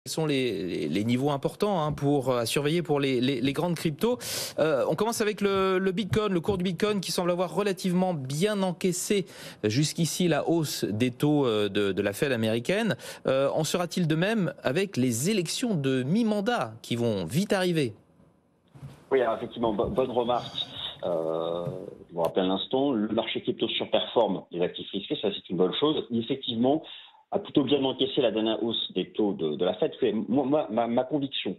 Quels sont les niveaux importants pour à surveiller pour les grandes cryptos. On commence avec le Bitcoin, le cours du Bitcoin qui semble avoir relativement bien encaissé jusqu'ici la hausse des taux de la Fed américaine. En sera-t-il de même avec les élections de mi-mandat qui vont vite arriver? Oui, alors effectivement, bonne remarque. Je vous rappelle à l'instant, le marché crypto surperforme les actifs risqués, ça c'est une bonne chose. Effectivement, a plutôt bien encaissé la dernière hausse des taux de la Fed. Ma conviction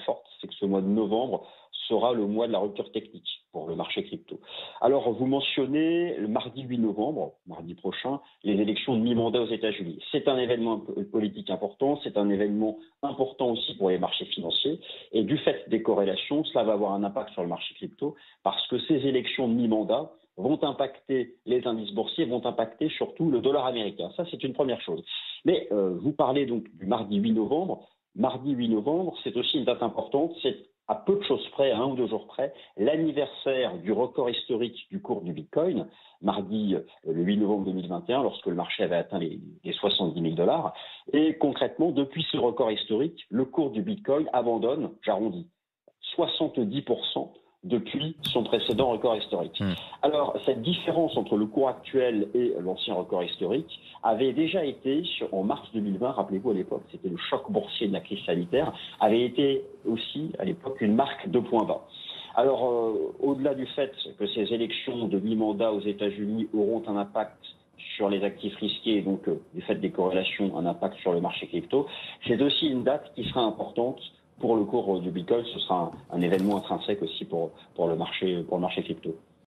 forte, c'est que ce mois de novembre sera le mois de la rupture technique pour le marché crypto. Alors, vous mentionnez le mardi 8 novembre, mardi prochain, les élections de mi-mandat aux États-Unis. C'est un événement politique important, c'est un événement important aussi pour les marchés financiers. Et du fait des corrélations, cela va avoir un impact sur le marché crypto parce que ces élections de mi-mandat vont impacter les indices boursiers, vont impacter surtout le dollar américain. Ça, c'est une première chose. Mais vous parlez donc du mardi 8 novembre. Mardi 8 novembre, c'est aussi une date importante. C'est à peu de choses près, à 1 ou 2 jours près, l'anniversaire du record historique du cours du Bitcoin, mardi le 8 novembre 2021, lorsque le marché avait atteint les 70 000 dollars. Et concrètement, depuis ce record historique, le cours du Bitcoin abandonne, j'arrondis, 70% depuis son précédent record historique. Alors, cette différence entre le cours actuel et l'ancien record historique avait déjà été, en mars 2020, rappelez-vous à l'époque, c'était le choc boursier de la crise sanitaire, avait été aussi à l'époque une marque de point bas. Alors, au-delà du fait que ces élections de mi-mandat aux États-Unis auront un impact sur les actifs risqués, et donc du fait des corrélations, un impact sur le marché crypto, c'est aussi une date qui sera importante pour le cours du Bitcoin. Ce sera un événement intrinsèque aussi pour le marché crypto.